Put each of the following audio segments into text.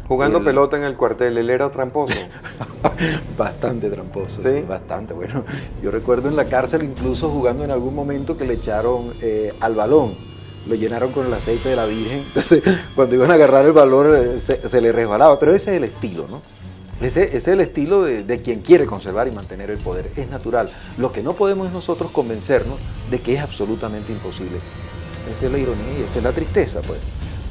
Jugando pelota en el cuartel, ¿él era tramposo? Bastante tramposo, ¿Sí? bastante. Bueno, yo recuerdo en la cárcel incluso jugando en algún momento que le echaron al balón, lo llenaron con el aceite de la Virgen, entonces cuando iban a agarrar el balón se le resbalaba, pero ese es el estilo, ¿no? Ese es el estilo de quien quiere conservar y mantener el poder, es natural. Lo que no podemos es nosotros convencernos de que es absolutamente imposible. Esa es la ironía y esa es la tristeza, pues.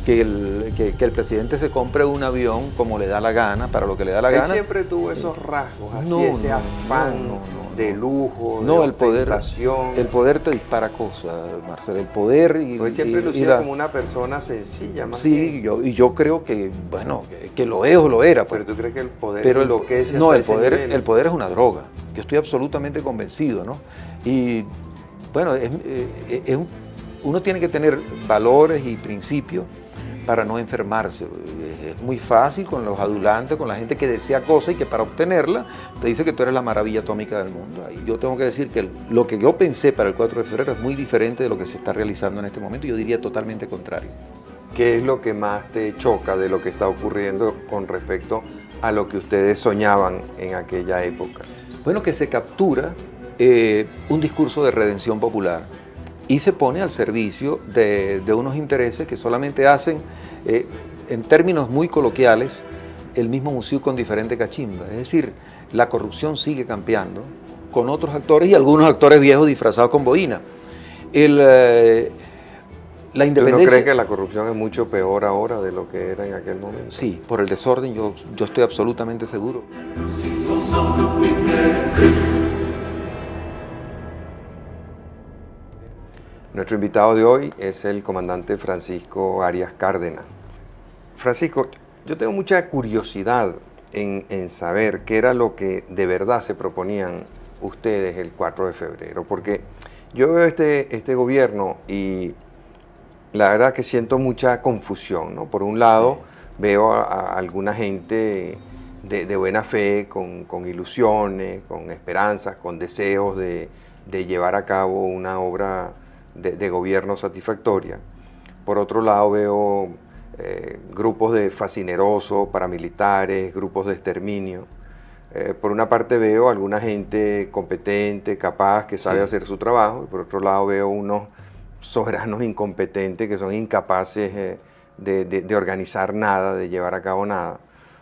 Que el presidente se compre un avión como le da la gana, para lo que le da la Él gana. siempre tuvo esos rasgos, así, No, ese no, afán de lujo, de no, ostentación. el poder te dispara cosas, Marcelo. El poder Pues él siempre lucía como una persona sencilla, más sí, que... yo creo que, bueno, que lo es o lo era. Pues. Pero tú crees que el poder Pero enloquece no, hasta el ese poder, nivel. el poder es una droga. Yo estoy absolutamente convencido, ¿no? Y bueno, uno tiene que tener valores y principios para no enfermarse. Es muy fácil con los adulantes, con la gente que desea cosas y que para obtenerla te dice que tú eres la maravilla atómica del mundo. Y yo tengo que decir que lo que yo pensé para el 4 de febrero es muy diferente de lo que se está realizando en este momento. Yo diría totalmente contrario. ¿Qué es lo que más te choca de lo que está ocurriendo con respecto a lo que ustedes soñaban en aquella época? Bueno, que se captura un discurso de redención popular y se pone al servicio de unos intereses que solamente hacen, en términos muy coloquiales, el mismo museo con diferente cachimba. Es decir, la corrupción sigue campeando con otros actores y algunos actores viejos disfrazados con boina. La independencia... ¿Tú no crees que la corrupción es mucho peor ahora de lo que era en aquel momento? Sí, por el desorden yo estoy absolutamente seguro. Nuestro invitado de hoy es el comandante Francisco Arias Cárdenas. Francisco, yo tengo mucha curiosidad en saber qué era lo que de verdad se proponían ustedes el 4 de febrero, porque yo veo este gobierno y la verdad que siento mucha confusión, ¿no? Por un lado, veo a alguna gente de buena fe, con ilusiones, con esperanzas, con deseos de llevar a cabo una obra de gobierno satisfactoria. Por otro lado, veo grupos de fascinerosos, paramilitares, grupos de exterminio. Por una parte veo alguna gente competente, capaz, que sabe hacer su trabajo, y por otro lado veo unos soberanos incompetentes que son incapaces de organizar nada, de llevar a cabo nada.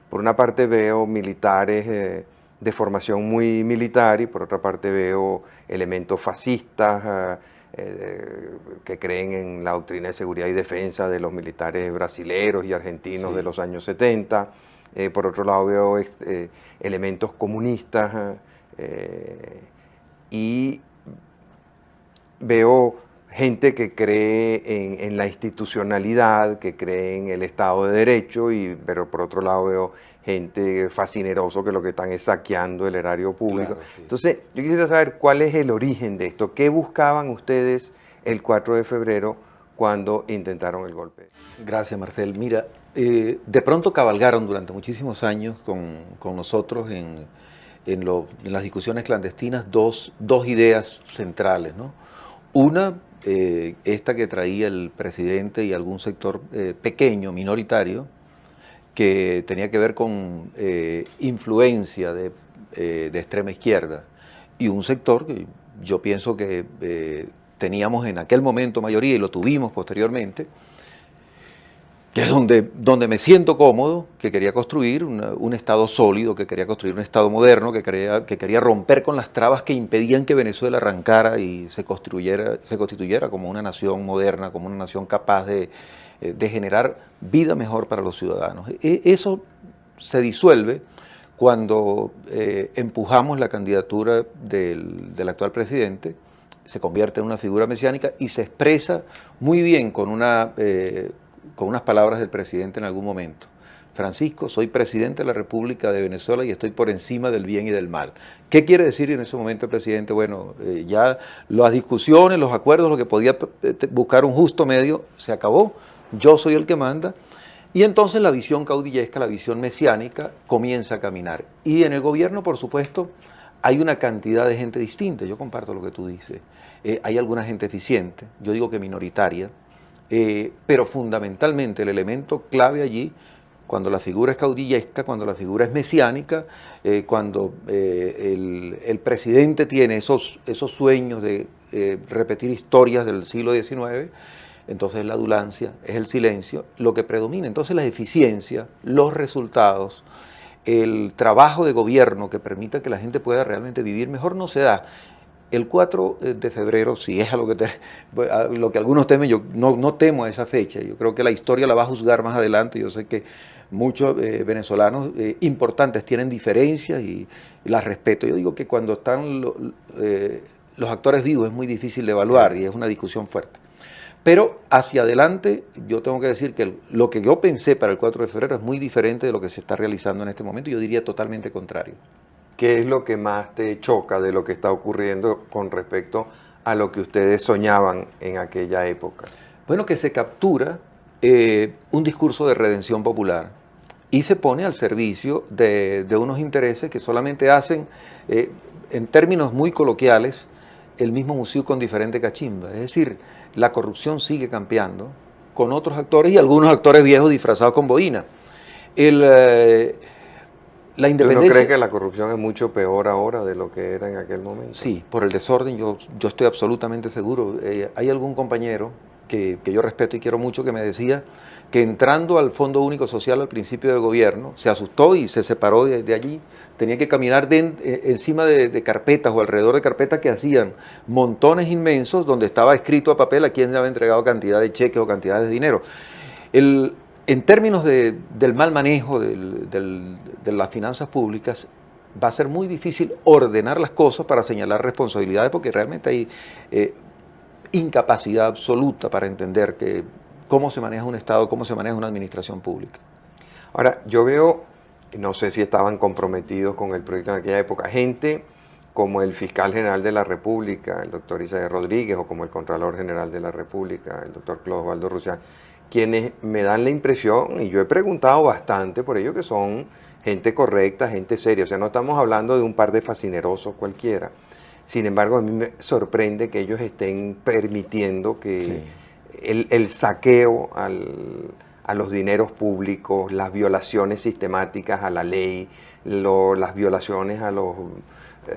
Por una parte veo militares de formación muy militar y por otra parte veo elementos fascistas que creen en la doctrina de seguridad y defensa de los militares brasileros y argentinos de los años 70. Por otro lado veo elementos comunistas y veo gente que cree en la institucionalidad, que cree en el Estado de Derecho, pero por otro lado veo gente fascineroso que lo que están es saqueando el erario público. Claro, sí. Entonces, yo quisiera saber cuál es el origen de esto. ¿Qué buscaban ustedes el 4 de febrero cuando intentaron el golpe? Gracias, Marcel. Mira, de pronto cabalgaron durante muchísimos años con nosotros en las discusiones clandestinas dos ideas centrales, ¿no? Una, esta que traía el presidente y algún sector pequeño, minoritario, que tenía que ver con influencia de extrema izquierda, y un sector que yo pienso que teníamos en aquel momento mayoría y lo tuvimos posteriormente, que es donde me siento cómodo, que quería construir un Estado sólido, que quería construir un Estado moderno, que quería romper con las trabas que impedían que Venezuela arrancara y se constituyera como una nación moderna, como una nación capaz de generar vida mejor para los ciudadanos. Eso se disuelve cuando empujamos la candidatura del actual presidente, se convierte en una figura mesiánica y se expresa muy bien con unas palabras del presidente en algún momento. Francisco, soy presidente de la República de Venezuela y estoy por encima del bien y del mal. ¿Qué quiere decir en ese momento el presidente? Bueno, ya las discusiones, los acuerdos, lo que podía buscar un justo medio, se acabó. Yo soy el que manda. Y entonces la visión caudillesca, la visión mesiánica, comienza a caminar. Y en el gobierno, por supuesto, hay una cantidad de gente distinta. Yo comparto lo que tú dices. Hay alguna gente eficiente, yo digo que minoritaria, pero fundamentalmente el elemento clave allí cuando la figura es caudillesca, cuando la figura es mesiánica, cuando el presidente tiene esos sueños de repetir historias del siglo XIX, entonces es la adulancia, es el silencio, lo que predomina. Entonces la eficiencia, los resultados, el trabajo de gobierno que permita que la gente pueda realmente vivir mejor no se da. El 4 de febrero, si es a lo que algunos temen, yo no temo a esa fecha. Yo creo que la historia la va a juzgar más adelante. Yo sé que muchos venezolanos importantes tienen diferencias y las respeto. Yo digo que cuando están los actores vivos es muy difícil de evaluar y es una discusión fuerte. Pero hacia adelante yo tengo que decir que lo que yo pensé para el 4 de febrero es muy diferente de lo que se está realizando en este momento. Yo diría totalmente contrario. ¿Qué es lo que más te choca de lo que está ocurriendo con respecto a lo que ustedes soñaban en aquella época? Bueno, que se captura un discurso de redención popular y se pone al servicio de unos intereses que solamente hacen, en términos muy coloquiales, el mismo museo con diferente cachimba. Es decir, la corrupción sigue campeando con otros actores y algunos actores viejos disfrazados con boina. La independencia. ¿Tú no crees que la corrupción es mucho peor ahora de lo que era en aquel momento? Sí, por el desorden yo estoy absolutamente seguro. Hay algún compañero que yo respeto y quiero mucho que me decía que entrando al Fondo Único Social al principio del gobierno, se asustó y se separó de allí. Tenía que caminar encima de carpetas o alrededor de carpetas que hacían montones inmensos donde estaba escrito a papel a quién le había entregado cantidad de cheques o cantidades de dinero. En términos del mal manejo de las finanzas públicas, va a ser muy difícil ordenar las cosas para señalar responsabilidades porque realmente hay incapacidad absoluta para entender cómo se maneja un Estado, cómo se maneja una administración pública. Ahora, yo veo, no sé si estaban comprometidos con el proyecto en aquella época, gente como el fiscal general de la República, el doctor Isaías Rodríguez, o como el Contralor General de la República, el doctor Clodovaldo Rusián, quienes me dan la impresión, y yo he preguntado bastante por ello, que son gente correcta, gente seria. O sea, no estamos hablando de un par de fascinerosos cualquiera. Sin embargo, a mí me sorprende que ellos estén permitiendo que sí, el saqueo a los dineros públicos, las violaciones sistemáticas a la ley, las violaciones a los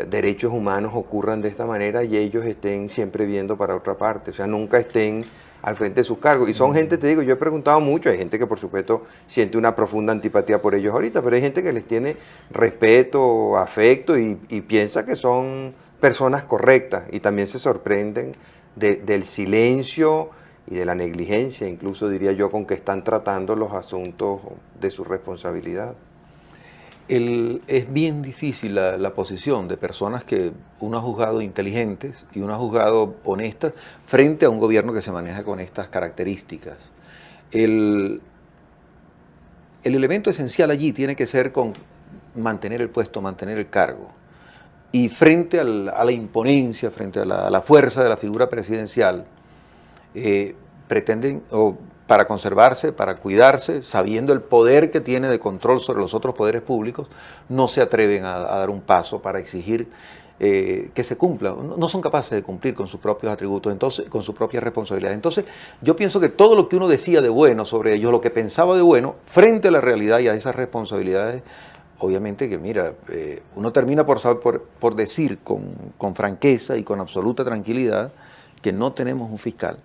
derechos humanos ocurran de esta manera y ellos estén siempre viendo para otra parte. O sea, nunca estén al frente de sus cargos. Y son gente, te digo, yo he preguntado mucho, hay gente que por supuesto siente una profunda antipatía por ellos ahorita, pero hay gente que les tiene respeto, afecto y piensa que son personas correctas y también se sorprenden del silencio y de la negligencia, incluso diría yo, con que están tratando los asuntos de su responsabilidad. Es bien difícil la posición de personas que uno ha juzgado inteligentes y uno ha juzgado honestas frente a un gobierno que se maneja con estas características. El elemento esencial allí tiene que ser con mantener el puesto, mantener el cargo. Y frente a la imponencia, frente a la fuerza de la figura presidencial, pretenden, para conservarse, para cuidarse, sabiendo el poder que tiene de control sobre los otros poderes públicos, no se atreven a dar un paso para exigir que se cumpla. No son capaces de cumplir con sus propios atributos, entonces, con sus propias responsabilidades. Entonces, yo pienso que todo lo que uno decía de bueno sobre ellos, lo que pensaba de bueno, frente a la realidad y a esas responsabilidades, obviamente que, mira, uno termina por decir con franqueza y con absoluta tranquilidad que no tenemos un fiscal.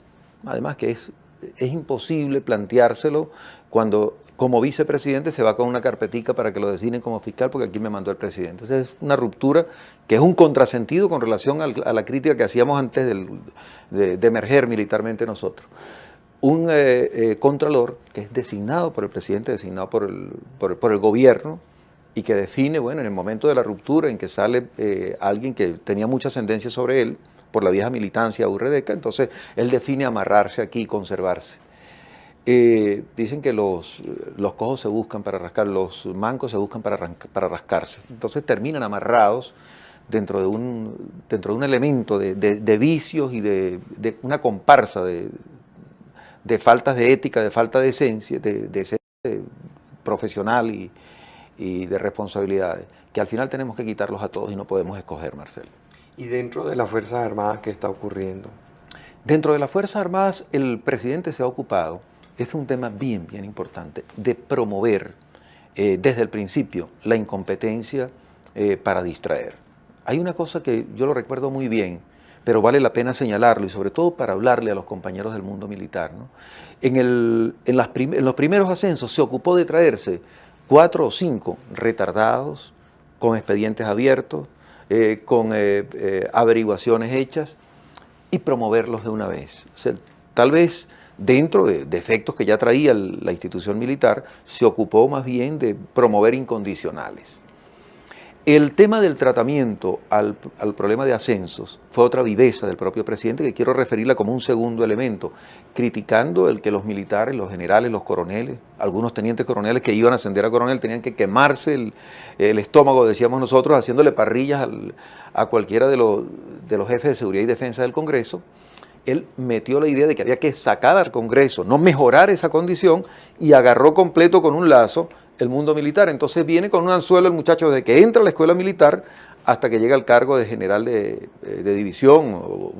Además que es imposible planteárselo cuando como vicepresidente se va con una carpetica para que lo designen como fiscal porque aquí me mandó el presidente. Esa es una ruptura que es un contrasentido con relación a la crítica que hacíamos antes de emerger militarmente nosotros. Un contralor que es designado por el presidente, designado por el gobierno y que define, bueno, en el momento de la ruptura en que sale alguien que tenía mucha ascendencia sobre él, por la vieja militancia urredeca, entonces él define amarrarse aquí y conservarse. Dicen que los cojos se buscan para rascar, los mancos se buscan para rascarse. Entonces terminan amarrados dentro de un elemento de vicios y de una comparsa de faltas de ética, de falta de esencia, de esencia profesional y de responsabilidades, que al final tenemos que quitarlos a todos y no podemos escoger, Marcelo. ¿Y dentro de las Fuerzas Armadas qué está ocurriendo? Dentro de las Fuerzas Armadas el presidente se ha ocupado es un tema bien, bien importante, de promover desde el principio la incompetencia para distraer. Hay una cosa que yo lo recuerdo muy bien, pero vale la pena señalarlo y sobre todo para hablarle a los compañeros del mundo militar, ¿no? En los primeros ascensos se ocupó de traerse 4 o 5 retardados, con expedientes abiertos, con averiguaciones hechas y promoverlos de una vez. O sea, tal vez dentro de defectos que ya traía la institución militar, se ocupó más bien de promover incondicionales. El tema del tratamiento al problema de ascensos fue otra viveza del propio presidente que quiero referirla como un segundo elemento, criticando el que los militares, los generales, los coroneles, algunos tenientes coroneles que iban a ascender a coronel tenían que quemarse el estómago, decíamos nosotros, haciéndole parrillas a cualquiera de los jefes de seguridad y defensa del Congreso. Él metió la idea de que había que sacar al Congreso, no mejorar esa condición, y agarró completo con un lazo el mundo militar. Entonces viene con un anzuelo el muchacho desde que entra a la escuela militar hasta que llega al cargo de general de división,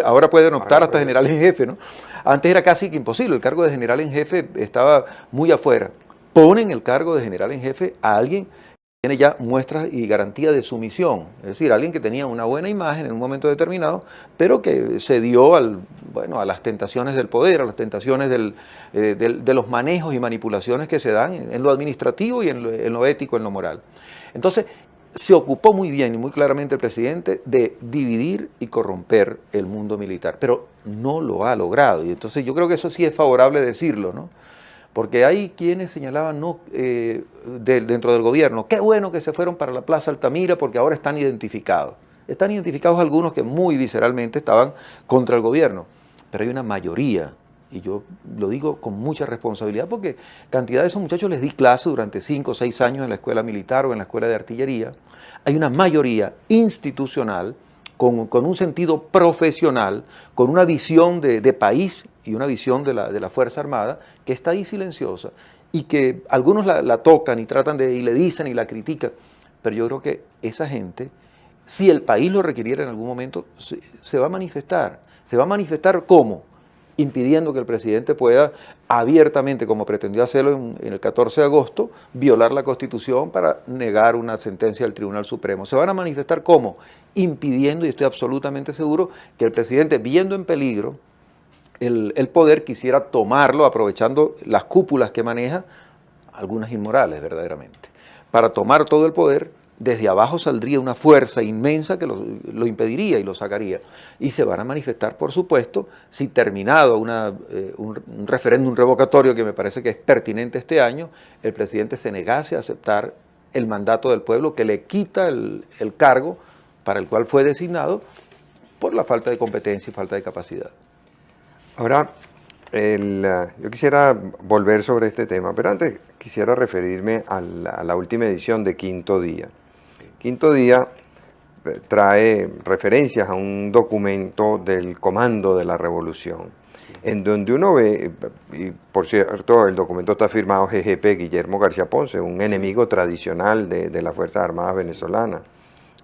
ahora pueden optar hasta general en jefe, ¿no? Antes era casi que imposible, el cargo de general en jefe estaba muy afuera. Ponen el cargo de general en jefe a alguien tiene ya muestras y garantía de sumisión, es decir, alguien que tenía una buena imagen en un momento determinado, pero que se dio a las tentaciones del poder, a las tentaciones de los manejos y manipulaciones que se dan en lo administrativo y en lo ético, en lo moral. Entonces, se ocupó muy bien y muy claramente el presidente de dividir y corromper el mundo militar, pero no lo ha logrado, y entonces yo creo que eso sí es favorable decirlo, ¿no? Porque hay quienes señalaban dentro del gobierno, qué bueno que se fueron para la Plaza Altamira porque ahora están identificados. Están identificados algunos que muy visceralmente estaban contra el gobierno, pero hay una mayoría, y yo lo digo con mucha responsabilidad porque cantidad de esos muchachos les di clase durante 5 o 6 años en la escuela militar o en la escuela de artillería. Hay una mayoría institucional con un sentido profesional, con una visión de país y una visión de la Fuerza Armada que está ahí silenciosa y que algunos la tocan y tratan y le dicen y la critican, pero yo creo que esa gente, si el país lo requiriera en algún momento, se va a manifestar. ¿Se va a manifestar cómo? Impidiendo que el presidente pueda abiertamente, como pretendió hacerlo en el 14 de agosto, violar la Constitución para negar una sentencia del Tribunal Supremo. ¿Se van a manifestar cómo? Impidiendo, y estoy absolutamente seguro, que el presidente, viendo en peligro el poder, quisiera tomarlo, aprovechando las cúpulas que maneja, algunas inmorales verdaderamente, para tomar todo el poder. Desde abajo saldría una fuerza inmensa que lo impediría y lo sacaría. Y se van a manifestar, por supuesto, si terminado un referéndum revocatorio, que me parece que es pertinente este año, el presidente se negase a aceptar el mandato del pueblo que le quita el cargo para el cual fue designado por la falta de competencia y falta de capacidad. Ahora, yo quisiera volver sobre este tema, pero antes quisiera referirme a la última edición de Quinto Día. Quinto Día trae referencias a un documento del Comando de la Revolución, en donde uno ve, y por cierto el documento está firmado GGP Guillermo García Ponce, un enemigo tradicional de las Fuerzas Armadas venezolanas,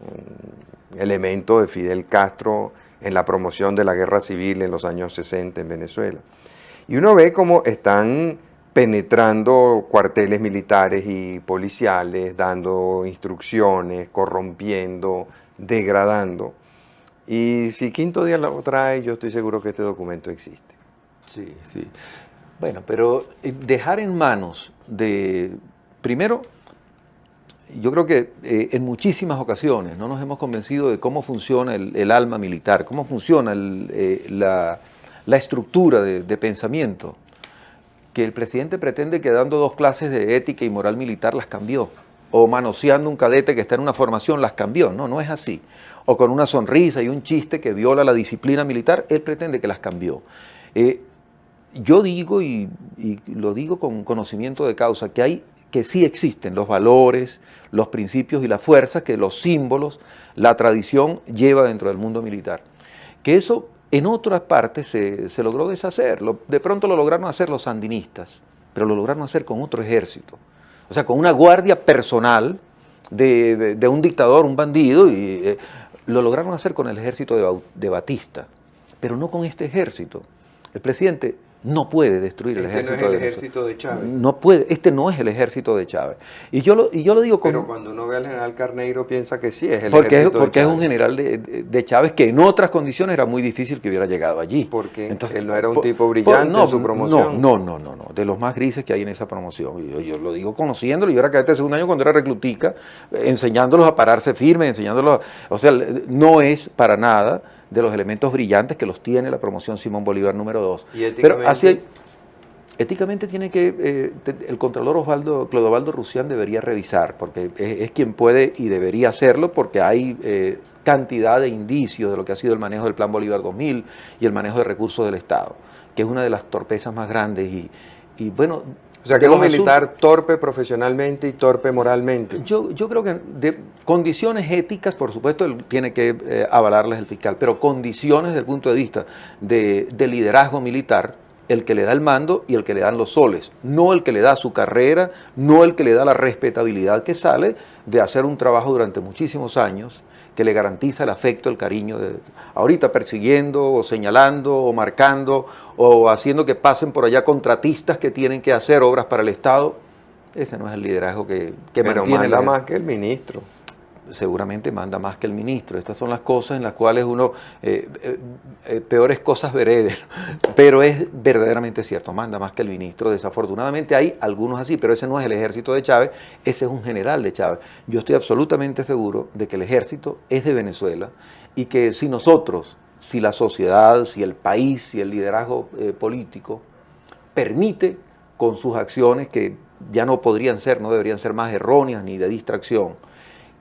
un elemento de Fidel Castro en la promoción de la guerra civil en los años 60 en Venezuela. Y uno ve cómo están penetrando cuarteles militares y policiales, dando instrucciones, corrompiendo, degradando. Y si Quinto Día lo trae, yo estoy seguro que este documento existe. Sí, sí. Bueno, pero dejar en manos primero, yo creo que en muchísimas ocasiones no nos hemos convencido de cómo funciona el alma militar, cómo funciona la estructura de pensamiento, que el presidente pretende que dando 2 clases de ética y moral militar las cambió, o manoseando un cadete que está en una formación las cambió. No, no es así. O con una sonrisa y un chiste que viola la disciplina militar, él pretende que las cambió. Yo digo, y lo digo con conocimiento de causa, que sí existen los valores, los principios y las fuerzas que los símbolos, la tradición lleva dentro del mundo militar. Que eso en otras partes se logró deshacer. De pronto lo lograron hacer los sandinistas, pero lo lograron hacer con otro ejército. O sea, con una guardia personal de un dictador, un bandido, y lo lograron hacer con el ejército de Batista, pero no con este ejército. El presidente no puede destruir el ejército no es el de Venezuela. ejército de Chávez. No puede, este no es el ejército de Chávez. Y yo lo digo con... Pero cuando uno ve al general Carneiro piensa que sí es el porque ejército de porque es Chávez. un general de Chávez que en otras condiciones era muy difícil que hubiera llegado allí. Porque entonces, él no era un tipo brillante en su promoción. No, de los más grises que hay en esa promoción. Yo lo digo conociéndolo, yo era cadete de segundo año cuando era reclutica, enseñándolos a pararse firmes, enseñándolos, o sea, no es para nada de los elementos brillantes que los tiene la promoción Simón Bolívar número 2. ¿Y éticamente? Pero así éticamente tiene que, el Contralor Clodovaldo Rusián debería revisar, porque es quien puede y debería hacerlo, porque hay cantidad de indicios de lo que ha sido el manejo del Plan Bolívar 2000 y el manejo de recursos del Estado, que es una de las torpezas más grandes y bueno... O sea, que es un militar torpe profesionalmente y torpe moralmente. Yo creo que de condiciones éticas, por supuesto, él tiene que avalarles el fiscal, pero condiciones desde el punto de vista de liderazgo militar, el que le da el mando y el que le dan los soles, no el que le da su carrera, no el que le da la respetabilidad que sale de hacer un trabajo durante muchísimos años que le garantiza el afecto, el cariño, ahorita persiguiendo o señalando o marcando o haciendo que pasen por allá contratistas que tienen que hacer obras para el Estado. Ese no es el liderazgo que pero mantiene. Manda más que el ministro. Seguramente manda más que el ministro. Estas son las cosas en las cuales uno, peores cosas veré, pero es verdaderamente cierto, manda más que el ministro. Desafortunadamente hay algunos así, pero ese no es el ejército de Chávez, ese es un general de Chávez. Yo estoy absolutamente seguro de que el ejército es de Venezuela y que si nosotros, si la sociedad, si el país, si el liderazgo político permite con sus acciones, que ya no podrían ser, no deberían ser más erróneas ni de distracción,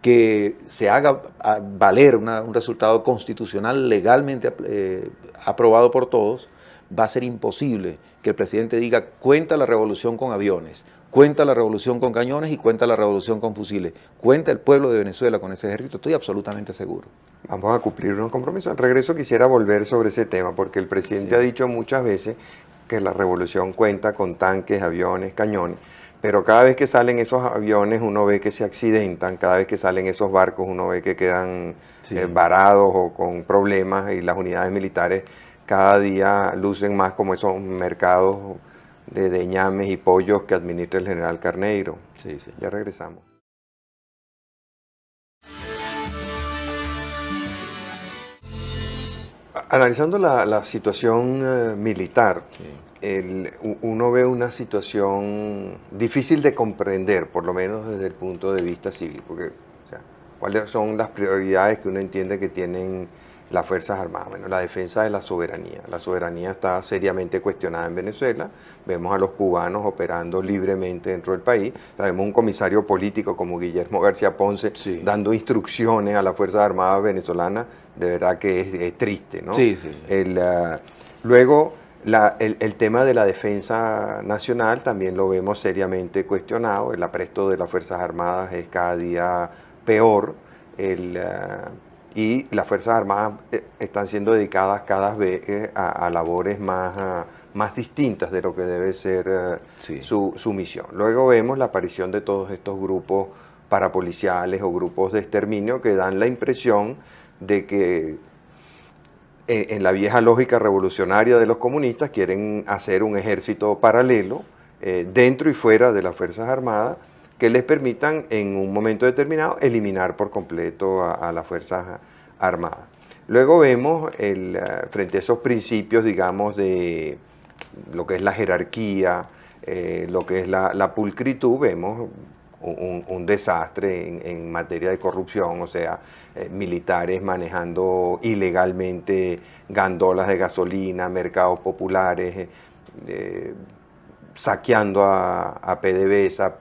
que se haga valer un resultado constitucional legalmente aprobado por todos, va a ser imposible que el presidente diga cuenta la revolución con aviones, cuenta la revolución con cañones y cuenta la revolución con fusiles. Cuenta el pueblo de Venezuela con ese ejército, estoy absolutamente seguro. Vamos a cumplir unos compromisos. Al regreso quisiera volver sobre ese tema, porque el presidente ha dicho muchas veces que la revolución cuenta con tanques, aviones, cañones. Pero cada vez que salen esos aviones uno ve que se accidentan, cada vez que salen esos barcos uno ve que quedan varados o con problemas y las unidades militares cada día lucen más como esos mercados de ñames y pollos que administra el general Carneiro. Sí, sí. Ya regresamos. Analizando la situación militar, uno ve una situación difícil de comprender, por lo menos desde el punto de vista civil, porque o sea, ¿cuáles son las prioridades que uno entiende que tienen las Fuerzas Armadas? Bueno, la defensa de la soberanía. La soberanía está seriamente cuestionada en Venezuela. Vemos a los cubanos operando libremente dentro del país. Vemos un comisario político como Guillermo García Ponce dando instrucciones a las Fuerzas Armadas venezolanas. De verdad que es triste, ¿no? Sí, sí. Luego, el tema de la defensa nacional también lo vemos seriamente cuestionado. El apresto de las Fuerzas Armadas es cada día peor. Y las Fuerzas Armadas están siendo dedicadas cada vez a labores más distintas de lo que debe ser su misión. Luego vemos la aparición de todos estos grupos parapoliciales o grupos de exterminio que dan la impresión de que en la vieja lógica revolucionaria de los comunistas quieren hacer un ejército paralelo dentro y fuera de las Fuerzas Armadas que les permitan en un momento determinado eliminar por completo a las Fuerzas Armadas. Luego vemos, frente a esos principios, digamos, de lo que es la jerarquía, lo que es la pulcritud, vemos un desastre en materia de corrupción, o sea, militares manejando ilegalmente gandolas de gasolina, mercados populares, saqueando a PDVSA.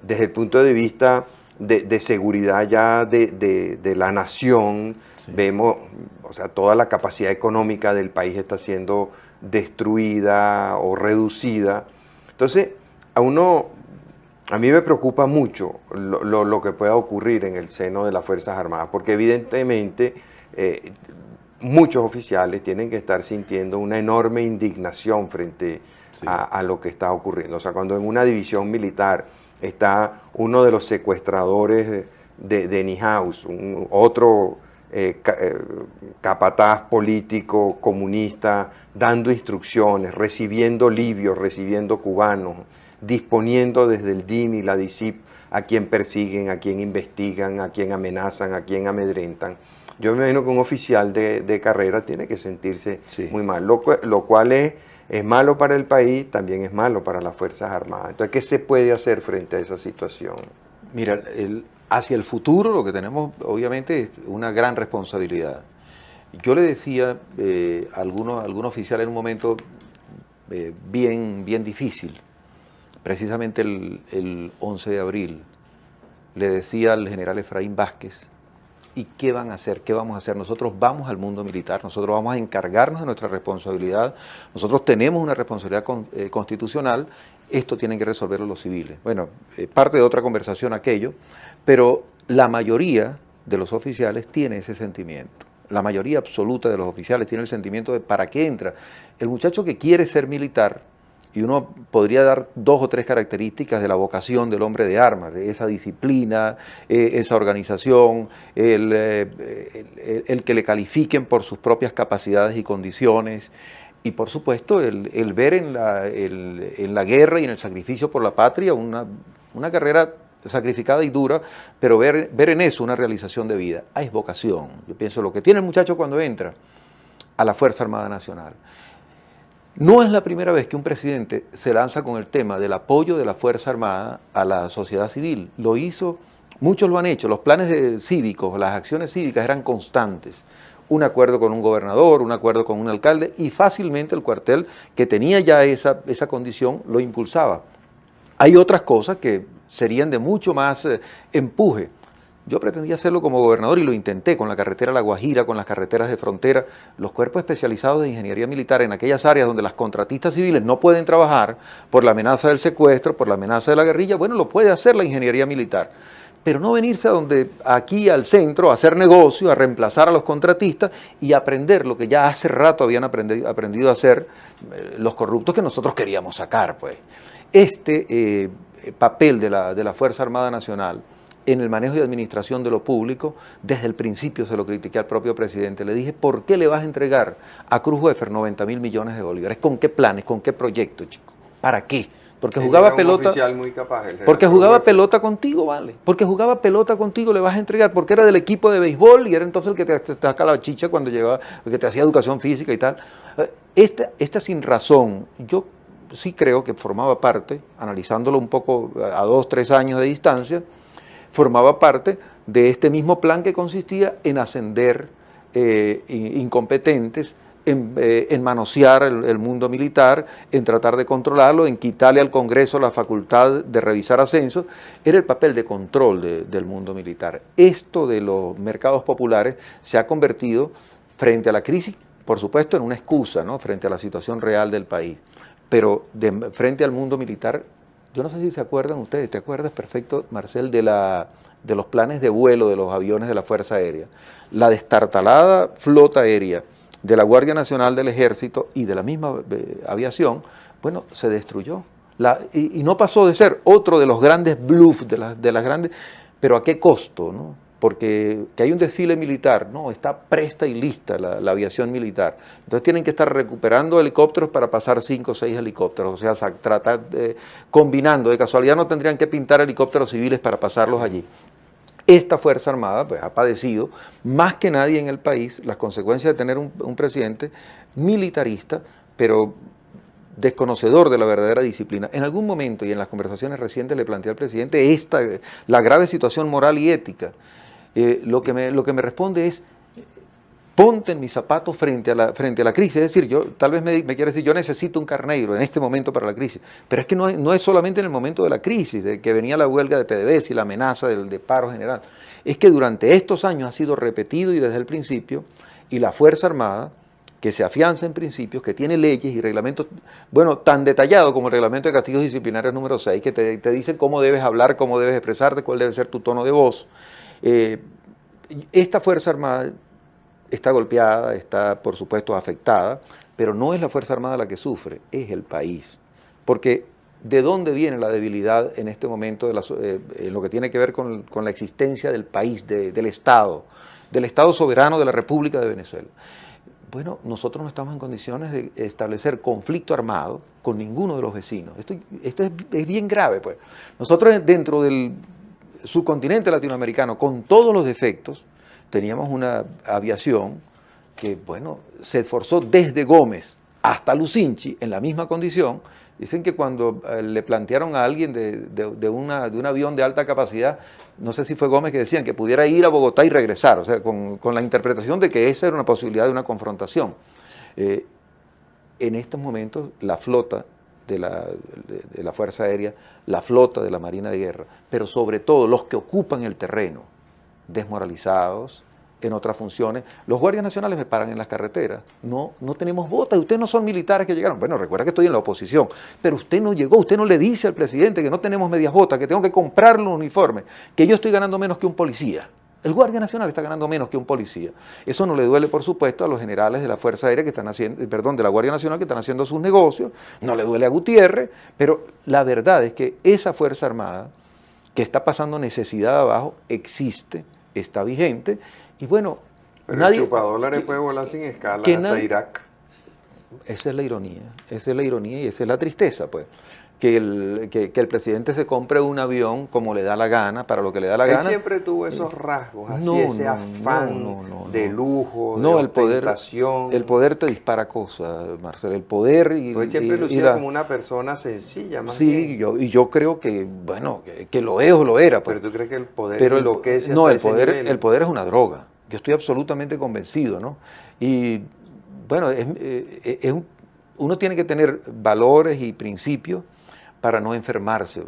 Desde el punto de vista de seguridad ya de la nación, vemos, o sea, toda la capacidad económica del país está siendo destruida o reducida. Entonces, a mí me preocupa mucho lo que pueda ocurrir en el seno de las Fuerzas Armadas, porque evidentemente muchos oficiales tienen que estar sintiendo una enorme indignación frente a lo que está ocurriendo. O sea, cuando en una división militar está uno de los secuestradores de Nihaus, otro capataz político, comunista, dando instrucciones, recibiendo libios, recibiendo cubanos, disponiendo desde el DIM y la DICIP a quien persiguen, a quien investigan, a quien amenazan, a quien amedrentan. Yo me imagino que un oficial de carrera tiene que sentirse muy mal, lo cual es malo para el país, también es malo para las Fuerzas Armadas. Entonces, ¿qué se puede hacer frente a esa situación? Mira, hacia el futuro lo que tenemos obviamente es una gran responsabilidad. Yo le decía a algún oficial en un momento bien difícil, precisamente el 11 de abril, le decía al general Efraín Vázquez, ¿y qué van a hacer? ¿Qué vamos a hacer? Nosotros vamos al mundo militar, nosotros vamos a encargarnos de nuestra responsabilidad, nosotros tenemos una responsabilidad constitucional, esto tienen que resolverlo los civiles. Bueno, parte de otra conversación aquello, pero la mayoría de los oficiales tiene ese sentimiento. La mayoría absoluta de los oficiales tiene el sentimiento de ¿para qué entra? El muchacho que quiere ser militar, y uno podría dar 2 o 3 características de la vocación del hombre de armas, esa disciplina, esa organización, el que le califiquen por sus propias capacidades y condiciones, y por supuesto el ver en la guerra y en el sacrificio por la patria una carrera sacrificada y dura, pero ver en eso una realización de vida. Es vocación. Yo pienso lo que tiene el muchacho cuando entra a la Fuerza Armada Nacional. No es la primera vez que un presidente se lanza con el tema del apoyo de la Fuerza Armada a la sociedad civil. Lo hizo, muchos lo han hecho, los planes cívicos, las acciones cívicas eran constantes. Un acuerdo con un gobernador, un acuerdo con un alcalde, y fácilmente el cuartel, que tenía ya esa condición, lo impulsaba. Hay otras cosas que serían de mucho más empuje. Yo pretendía hacerlo como gobernador y lo intenté con la carretera La Guajira, con las carreteras de frontera, los cuerpos especializados de ingeniería militar en aquellas áreas donde las contratistas civiles no pueden trabajar por la amenaza del secuestro, por la amenaza de la guerrilla. Bueno, lo puede hacer la ingeniería militar, pero no venirse aquí al centro a hacer negocio, a reemplazar a los contratistas y aprender lo que ya hace rato habían aprendido a hacer los corruptos que nosotros queríamos sacar, pues. Este papel de la Fuerza Armada Nacional en el manejo y administración de lo público, desde el principio se lo critiqué al propio presidente. Le dije, ¿por qué le vas a entregar a Cruz Wefer 90.000 millones de bolívares? ¿Con qué planes? ¿Con qué proyectos, chico? ¿Para qué? Porque jugaba pelota. Oficial muy capaz, porque jugaba pelota contigo, vale. Porque jugaba pelota contigo, le vas a entregar. Porque era del equipo de béisbol y era entonces el que te saca la chicha cuando llegaba, el que te hacía educación física y tal. Esta sin razón, yo sí creo que formaba parte, analizándolo un poco a 2 o 3 años de distancia, formaba parte de este mismo plan que consistía en ascender incompetentes, en manosear el mundo militar, en tratar de controlarlo, en quitarle al Congreso la facultad de revisar ascensos. Era el papel de control del mundo militar. Esto de los mercados populares se ha convertido, frente a la crisis, por supuesto, en una excusa, ¿no?, frente a la situación real del país. Pero frente al mundo militar, yo no sé si se acuerdan ustedes, ¿te acuerdas perfecto, Marcel, de los planes de vuelo de los aviones de la Fuerza Aérea? La destartalada flota aérea de la Guardia Nacional del Ejército y de la misma aviación, bueno, se destruyó. Y no pasó de ser otro de los grandes bluffs, de las grandes, pero ¿a qué costo, no? Porque que hay un desfile militar, no, está presta y lista la aviación militar. Entonces tienen que estar recuperando helicópteros para pasar 5 o 6 helicópteros, o sea, tratar combinando, de casualidad no tendrían que pintar helicópteros civiles para pasarlos allí. Esta Fuerza Armada pues, ha padecido más que nadie en el país las consecuencias de tener un presidente militarista, pero desconocedor de la verdadera disciplina. En algún momento y en las conversaciones recientes le planteé al presidente la grave situación moral y ética. Lo que me responde es, ponte en mis zapatos frente a la crisis. Es decir, tal vez me quiere decir, yo necesito un carnero en este momento para la crisis. Pero es que no es solamente en el momento de la crisis, de que venía la huelga de PDVSA y la amenaza de paro general. Es que durante estos años ha sido repetido y desde el principio, y la Fuerza Armada, que se afianza en principios, que tiene leyes y reglamentos, bueno, tan detallado como el reglamento de castigos disciplinarios número 6, que te dicen cómo debes hablar, cómo debes expresarte, cuál debe ser tu tono de voz. Esta Fuerza Armada está golpeada, está por supuesto afectada, pero no es la Fuerza Armada la que sufre, es el país. Porque de dónde viene la debilidad en este momento en lo que tiene que ver con la existencia del país, del Estado soberano de la República de Venezuela. Bueno, nosotros no estamos en condiciones de establecer conflicto armado con ninguno de los vecinos. Esto es bien grave, pues. Nosotros dentro del subcontinente latinoamericano, con todos los defectos, teníamos una aviación que, bueno, se esforzó desde Gómez hasta Lucinchi en la misma condición. Dicen que cuando le plantearon a alguien de un avión de alta capacidad, no sé si fue Gómez, que decían que pudiera ir a Bogotá y regresar, o sea, con la interpretación de que esa era una posibilidad de una confrontación. En estos momentos, la flota de la Fuerza Aérea, la flota de la Marina de Guerra, pero sobre todo los que ocupan el terreno, desmoralizados, en otras funciones. Los guardias nacionales me paran en las carreteras. No tenemos botas, ustedes no son militares que llegaron. Bueno, recuerda que estoy en la oposición, pero usted no llegó, usted no le dice al presidente que no tenemos medias botas, que tengo que comprar los uniformes, que yo estoy ganando menos que un policía. El guardia nacional está ganando menos que un policía. Eso no le duele, por supuesto, a los generales de la Fuerza Aérea que están haciendo, perdón, de la Guardia Nacional que están haciendo sus negocios, no le duele a Gutiérrez, pero la verdad es que esa Fuerza Armada que está pasando necesidad abajo existe, está vigente. Y bueno, pero el chupadólares puede volar sin escala hasta Irak. Esa es la ironía y esa es la tristeza, pues. Que el presidente se compre un avión como le da la gana, para lo que le da la gana. Él siempre tuvo esos rasgos, así ese afán de lujo, de ostentación. El poder te dispara cosas, Marcelo, el poder y... Pues siempre lucía como una persona sencilla, más bien. Sí, yo creo que, bueno, que lo es o lo era. Pues. Pero tú crees que el poder enloquece. No, el poder es una droga. Yo estoy absolutamente convencido, ¿no? Y, bueno, uno tiene que tener valores y principios para no enfermarse.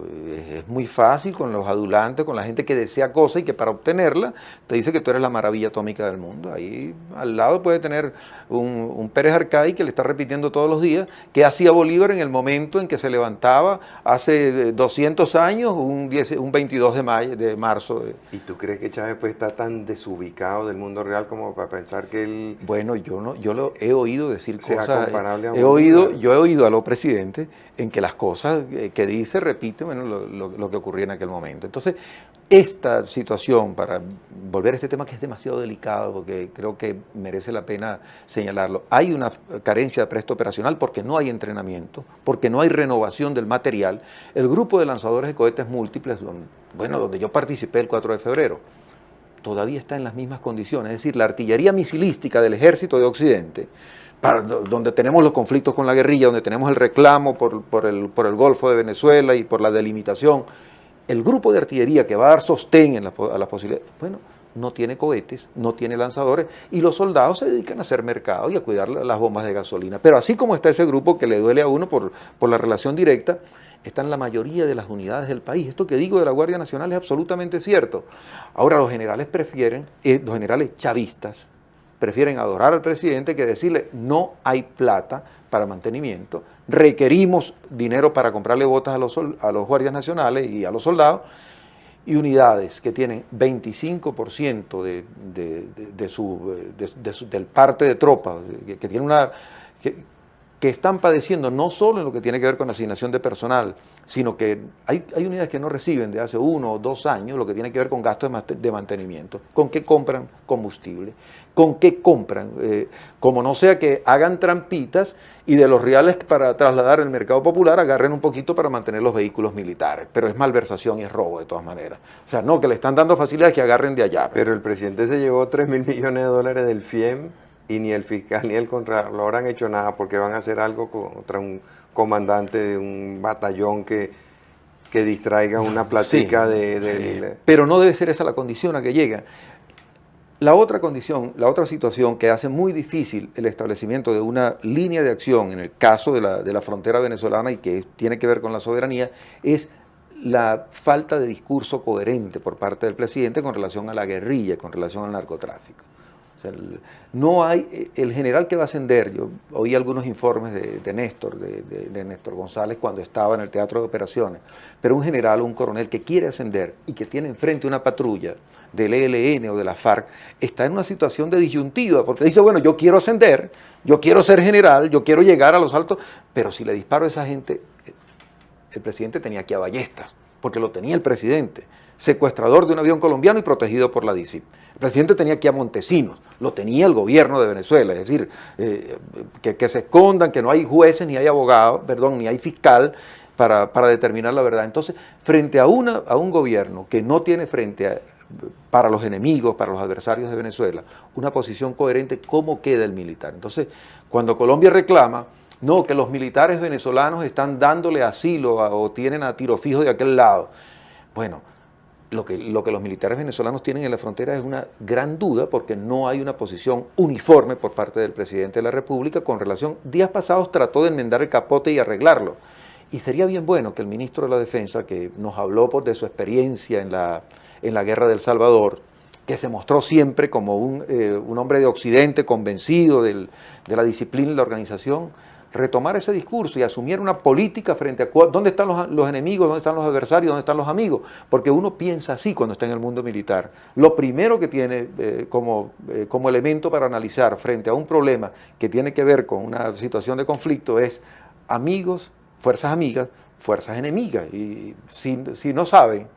Es muy fácil con los adulantes, con la gente que desea cosas y que para obtenerla te dice que tú eres la maravilla atómica del mundo. Ahí al lado puede tener un Pérez Arcay que le está repitiendo todos los días que hacía Bolívar en el momento en que se levantaba hace 200 años, un 22 de marzo. ¿Y tú crees que Chávez puede estar tan desubicado del mundo real como para pensar que él... Bueno, yo lo he oído decir cosas... Comparable a yo he oído a los presidentes en que las cosas que dice, repite, bueno, lo que ocurría en aquel momento. Entonces, esta situación, para volver a este tema que es demasiado delicado, porque creo que merece la pena señalarlo, hay una carencia de presto operacional porque no hay entrenamiento, porque no hay renovación del material. El grupo de lanzadores de cohetes múltiples, donde yo participé el 4 de febrero, todavía está en las mismas condiciones, es decir, la artillería misilística del Ejército de Occidente, donde tenemos los conflictos con la guerrilla, donde tenemos el reclamo por el Golfo de Venezuela y por la delimitación, el grupo de artillería que va a dar sostén a las posibilidades, bueno, no tiene cohetes, no tiene lanzadores, y los soldados se dedican a hacer mercado y a cuidar las bombas de gasolina. Pero así como está ese grupo que le duele a uno por la relación directa, están la mayoría de las unidades del país. Esto que digo de la Guardia Nacional es absolutamente cierto. Ahora, los generales los generales chavistas, prefieren adorar al presidente que decirle no hay plata para mantenimiento, requerimos dinero para comprarle botas a los guardias nacionales y a los soldados, y unidades que tienen 25% del parte de tropas, que tienen que están padeciendo no solo en lo que tiene que ver con asignación de personal, sino que hay unidades que no reciben de hace 1 o 2 años lo que tiene que ver con gastos de mantenimiento. ¿Con qué compran combustible? ¿Con qué compran? Como no sea que hagan trampitas y de los reales para trasladar el mercado popular agarren un poquito para mantener los vehículos militares. Pero es malversación y es robo de todas maneras. O sea, no, que le están dando facilidades que agarren de allá. Pero el presidente se llevó $3.000 millones del FIEM y ni el fiscal ni el contralor han hecho nada porque van a hacer algo contra un comandante de un batallón que distraiga una platica Pero no debe ser esa la condición a que llega. La otra condición, la otra situación que hace muy difícil el establecimiento de una línea de acción en el caso de la frontera venezolana y que tiene que ver con la soberanía es la falta de discurso coherente por parte del presidente con relación a la guerrilla, con relación al narcotráfico. No hay, el general que va a ascender, yo oí algunos informes de Néstor, de Néstor González cuando estaba en el teatro de operaciones, pero un general o un coronel que quiere ascender y que tiene enfrente una patrulla del ELN o de la FARC, está en una situación de disyuntiva, porque dice, bueno, yo quiero ascender, yo quiero ser general, yo quiero llegar a los altos, pero si le disparo a esa gente, el presidente tenía aquí a Ballestas, porque lo tenía el presidente, secuestrador de un avión colombiano y protegido por la DICIP. El presidente tenía aquí a Montesinos, lo tenía el gobierno de Venezuela, es decir, que se escondan, que no hay jueces, ni hay abogados, perdón, ni hay fiscal para determinar la verdad. Entonces, frente a un gobierno que no tiene para los enemigos, para los adversarios de Venezuela, una posición coherente, ¿cómo queda el militar? Entonces, cuando Colombia reclama, no, que los militares venezolanos están dándole asilo o tienen a tiro fijo de aquel lado, bueno, lo que los militares venezolanos tienen en la frontera es una gran duda porque no hay una posición uniforme por parte del presidente de la República con relación. Días pasados trató de enmendar el capote y arreglarlo. Y sería bien bueno que el ministro de la Defensa, que nos habló de su experiencia en la guerra del Salvador, que se mostró siempre como un hombre de Occidente convencido de la disciplina y la organización, retomar ese discurso y asumir una política frente a dónde están los enemigos, dónde están los adversarios, dónde están los amigos, porque uno piensa así cuando está en el mundo militar. Lo primero que tiene como elemento para analizar frente a un problema que tiene que ver con una situación de conflicto es amigos, fuerzas amigas, fuerzas enemigas. Y si no saben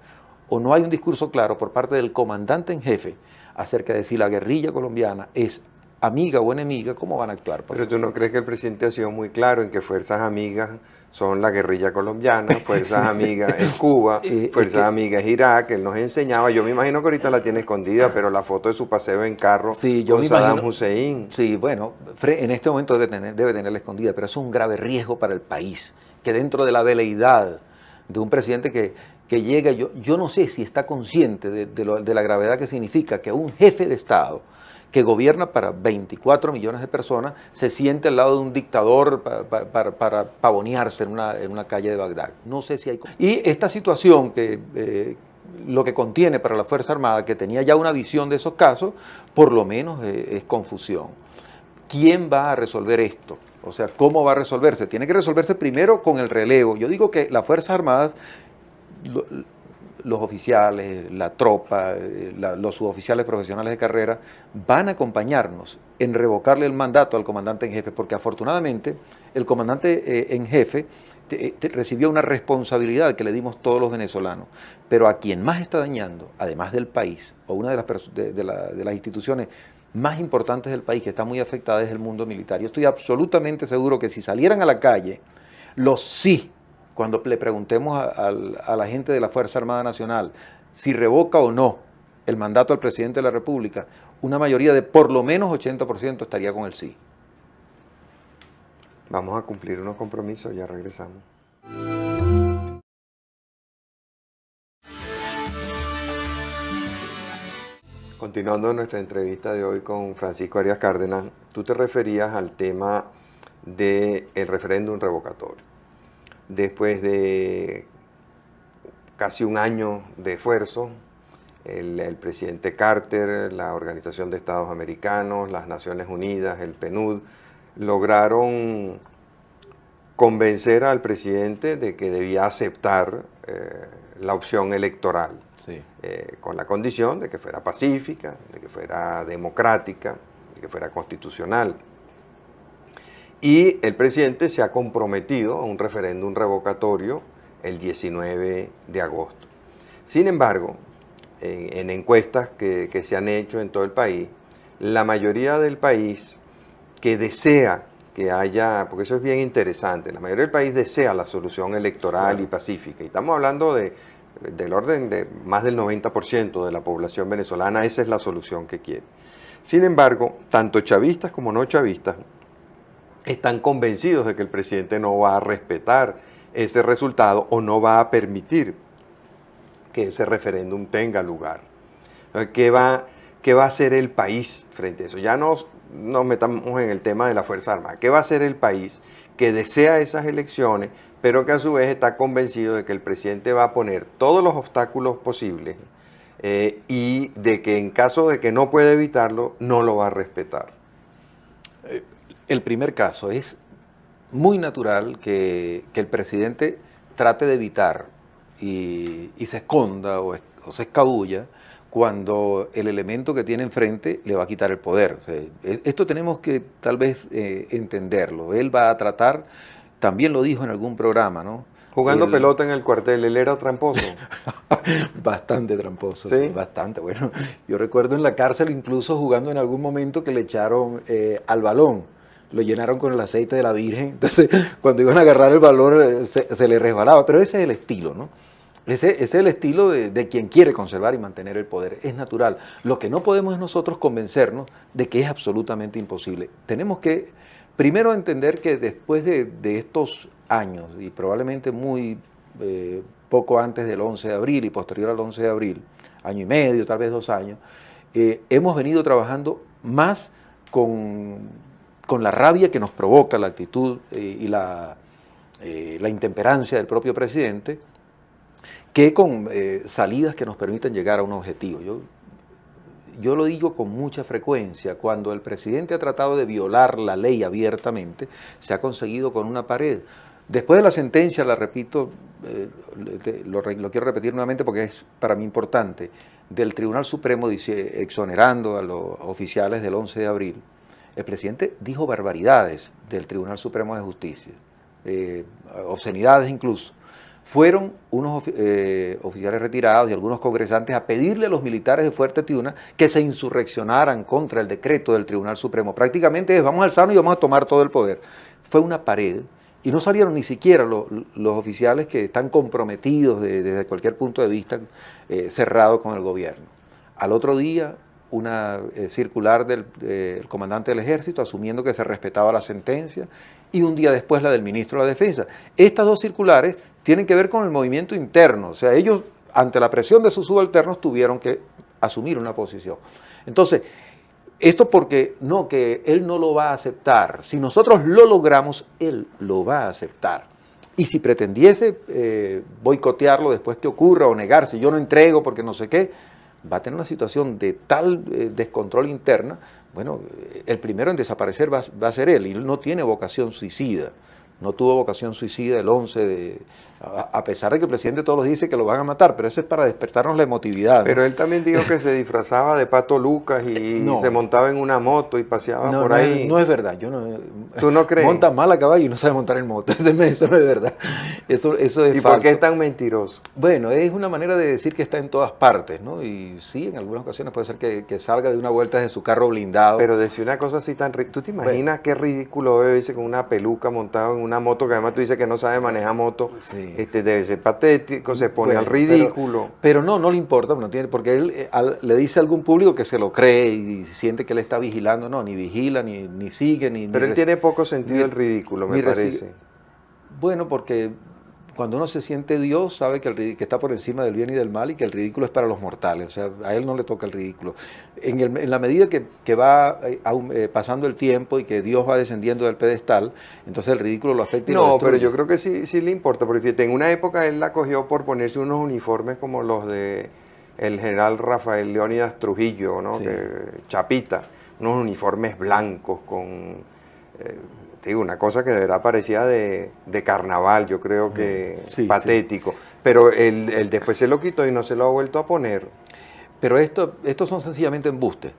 o no hay un discurso claro por parte del comandante en jefe acerca de si la guerrilla colombiana es amiga o enemiga, ¿cómo van a actuar? Pero tú no crees que el presidente ha sido muy claro en que fuerzas amigas son la guerrilla colombiana, fuerzas amigas es Cuba, fuerzas amigas es Irak? Él nos enseñaba, yo me imagino que ahorita la tiene escondida, pero la foto de su paseo en carro con Saddam Hussein. Sí, bueno, en este momento debe tenerla escondida, pero es un grave riesgo para el país, que dentro de la veleidad de un presidente que llega, yo no sé si está consciente de la gravedad que significa que un jefe de Estado que gobierna para 24 millones de personas, se siente al lado de un dictador para pavonearse en una calle de Bagdad. No sé si hay... Y esta situación que lo que contiene para la Fuerza Armada, que tenía ya una visión de esos casos, por lo menos es confusión. ¿Quién va a resolver esto? O sea, ¿cómo va a resolverse? Tiene que resolverse primero con el relevo. Yo digo que las Fuerzas Armadas... los oficiales, la tropa, los suboficiales profesionales de carrera van a acompañarnos en revocarle el mandato al comandante en jefe, porque afortunadamente el comandante en jefe recibió una responsabilidad que le dimos todos los venezolanos, pero a quien más está dañando, además del país, o una de las instituciones más importantes del país que está muy afectada es el mundo militar. Yo estoy absolutamente seguro que si salieran a la calle, cuando le preguntemos a la gente de la Fuerza Armada Nacional si revoca o no el mandato al presidente de la República, una mayoría de por lo menos 80% estaría con el sí. Vamos a cumplir unos compromisos, ya regresamos. Continuando nuestra entrevista de hoy con Francisco Arias Cárdenas, tú te referías al tema del referéndum revocatorio. Después de casi un año de esfuerzo, el presidente Carter, la Organización de Estados Americanos, las Naciones Unidas, el PNUD, lograron convencer al presidente de que debía aceptar la opción electoral, sí, con la condición de que fuera pacífica, de que fuera democrática, de que fuera constitucional. Y el presidente se ha comprometido a un referéndum revocatorio el 19 de agosto. Sin embargo, en encuestas que se han hecho en todo el país, la mayoría del país que desea que haya, porque eso es bien interesante, la mayoría del país desea la solución electoral y pacífica. Y estamos hablando del orden de más del 90% de la población venezolana, esa es la solución que quiere. Sin embargo, tanto chavistas como no chavistas están convencidos de que el presidente no va a respetar ese resultado o no va a permitir que ese referéndum tenga lugar. Entonces, ¿qué va a hacer el país frente a eso? Ya nos metamos en el tema de la Fuerza Armada. ¿Qué va a hacer el país que desea esas elecciones, pero que a su vez está convencido de que el presidente va a poner todos los obstáculos posibles y de que en caso de que no pueda evitarlo, no lo va a respetar? El primer caso es muy natural que el presidente trate de evitar y se esconda o se escabulla cuando el elemento que tiene enfrente le va a quitar el poder. O sea, esto tenemos que tal vez entenderlo. Él va a tratar, también lo dijo en algún programa, ¿no? Jugando pelota en el cuartel, ¿él era tramposo? Bastante tramposo, ¿Sí? bastante. Bueno, yo recuerdo en la cárcel incluso jugando en algún momento que le echaron al balón, lo llenaron con el aceite de la Virgen, entonces cuando iban a agarrar el balón se le resbalaba, pero ese es el estilo, ¿no? Ese es el estilo de quien quiere conservar y mantener el poder, es natural. Lo que no podemos es nosotros convencernos de que es absolutamente imposible. Tenemos que primero entender que después de estos años, y probablemente muy poco antes del 11 de abril y posterior al 11 de abril, año y medio, tal vez 2 años, hemos venido trabajando más con la rabia que nos provoca la actitud y la intemperancia del propio presidente, que con salidas que nos permiten llegar a un objetivo. Yo lo digo con mucha frecuencia, cuando el presidente ha tratado de violar la ley abiertamente, se ha conseguido con una pared. Después de la sentencia, la repito, lo quiero repetir nuevamente porque es para mí importante, del Tribunal Supremo exonerando a los oficiales del 11 de abril, el presidente dijo barbaridades del Tribunal Supremo de Justicia, obscenidades incluso. Fueron unos oficiales retirados y algunos congresantes a pedirle a los militares de Fuerte Tiuna que se insurreccionaran contra el decreto del Tribunal Supremo. Prácticamente es, vamos a alzarnos y vamos a tomar todo el poder. Fue una pared y no salieron ni siquiera los oficiales que están comprometidos desde cualquier punto de vista cerrado con el gobierno. Al otro día, una circular del comandante del ejército asumiendo que se respetaba la sentencia y un día después la del ministro de la Defensa. Estas dos circulares tienen que ver con el movimiento interno, o sea, ellos ante la presión de sus subalternos tuvieron que asumir una posición. Entonces, esto porque no, que él no lo va a aceptar, si nosotros lo logramos, él lo va a aceptar. Y si pretendiese boicotearlo después que ocurra o negarse, yo no entrego porque no sé qué, va a tener una situación de tal descontrol interna, bueno, el primero en desaparecer va a ser él, y él no tiene vocación suicida. No tuvo vocación suicida el 11, a pesar de que el presidente todos los días dice que lo van a matar, pero eso es para despertarnos la emotividad, ¿no? Pero él también dijo que se disfrazaba de Pato Lucas y no, se montaba en una moto y paseaba por ahí. No es verdad, yo no. ¿Tú no crees? Monta mal a caballo y no sabe montar en moto, eso no es verdad. Eso es ¿Y falso. por qué es tan mentiroso? Bueno, es una manera de decir que está en todas partes, ¿no? Y sí, en algunas ocasiones puede ser que salga de una vuelta de su carro blindado. Pero decir una cosa así tan ridícula, ¿tú te imaginas qué ridículo debe verse con una peluca montado en una moto que además tú dice que no sabe manejar moto, sí. Debe ser patético, se pone al ridículo. Pero no le importa, no tiene, porque él le dice a algún público que se lo cree y siente que él está vigilando, no, ni vigila, ni sigue, ni... Pero él tiene poco sentido el ridículo, me parece. Bueno, porque cuando uno se siente Dios, sabe que está por encima del bien y del mal y que el ridículo es para los mortales, o sea, a él no le toca el ridículo. En la medida que va pasando el tiempo y que Dios va descendiendo del pedestal, entonces el ridículo lo afecta y lo destruye. Pero yo creo que sí le importa, porque fíjate, en una época él la cogió por ponerse unos uniformes como los de el general Rafael Leónidas Trujillo, ¿no? Sí. Chapita, unos uniformes blancos con... te digo, una cosa que de verdad parecía de carnaval, yo creo que patético. Sí. Pero él después se lo quitó y no se lo ha vuelto a poner. Pero estos son sencillamente embustes.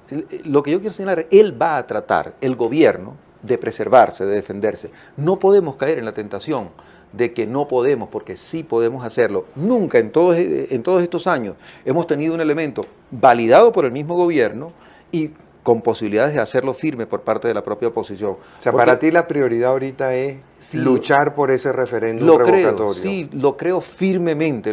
Lo que yo quiero señalar, él va a tratar, el gobierno, de preservarse, de defenderse. No podemos caer en la tentación de que no podemos, porque sí podemos hacerlo. Nunca en todos estos años hemos tenido un elemento validado por el mismo gobierno y con posibilidades de hacerlo firme por parte de la propia oposición. O sea, porque para ti la prioridad ahorita es luchar por ese referéndum revocatorio. Sí, lo creo firmemente,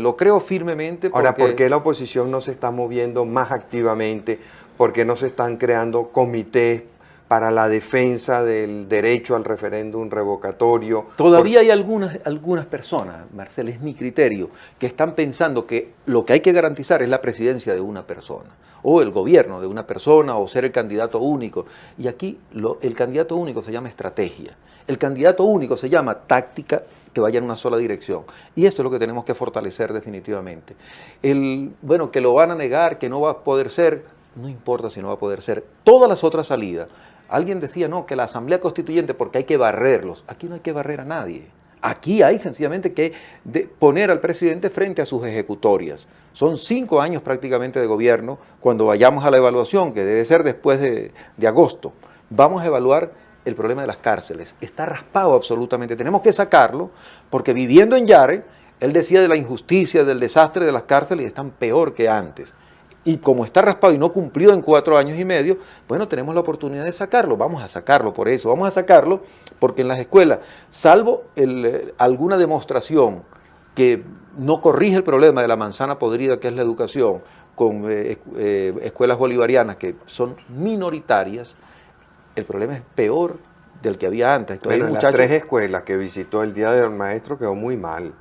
Ahora, ¿por qué la oposición no se está moviendo más activamente? ¿Por qué no se están creando comités para la defensa del derecho al referéndum revocatorio? Todavía hay algunas personas, Marcel, es mi criterio, que están pensando que lo que hay que garantizar es la presidencia de una persona, o el gobierno de una persona, o ser el candidato único. Y aquí el candidato único se llama estrategia, el candidato único se llama táctica que vaya en una sola dirección. Y esto es lo que tenemos que fortalecer definitivamente. Bueno, que lo van a negar, que no va a poder ser, no importa si no va a poder ser. Todas las otras salidas. Alguien decía, no, que la Asamblea Constituyente porque hay que barrerlos. Aquí no hay que barrer a nadie. Aquí hay sencillamente que poner al presidente frente a sus ejecutorias. Son 5 años prácticamente de gobierno. Cuando vayamos a la evaluación, que debe ser después de agosto, vamos a evaluar el problema de las cárceles. Está raspado absolutamente. Tenemos que sacarlo porque viviendo en Yare, él decía de la injusticia, del desastre de las cárceles y están peor que antes. Y como está raspado y no cumplió en 4 años y medio, bueno, tenemos la oportunidad de sacarlo. Vamos a sacarlo por eso. Vamos a sacarlo porque en las escuelas, salvo alguna demostración que no corrige el problema de la manzana podrida que es la educación, con escuelas bolivarianas que son minoritarias, el problema es peor del que había antes. Entonces, bueno, en las 3 escuelas que visitó el Día del Maestro quedó muy mal.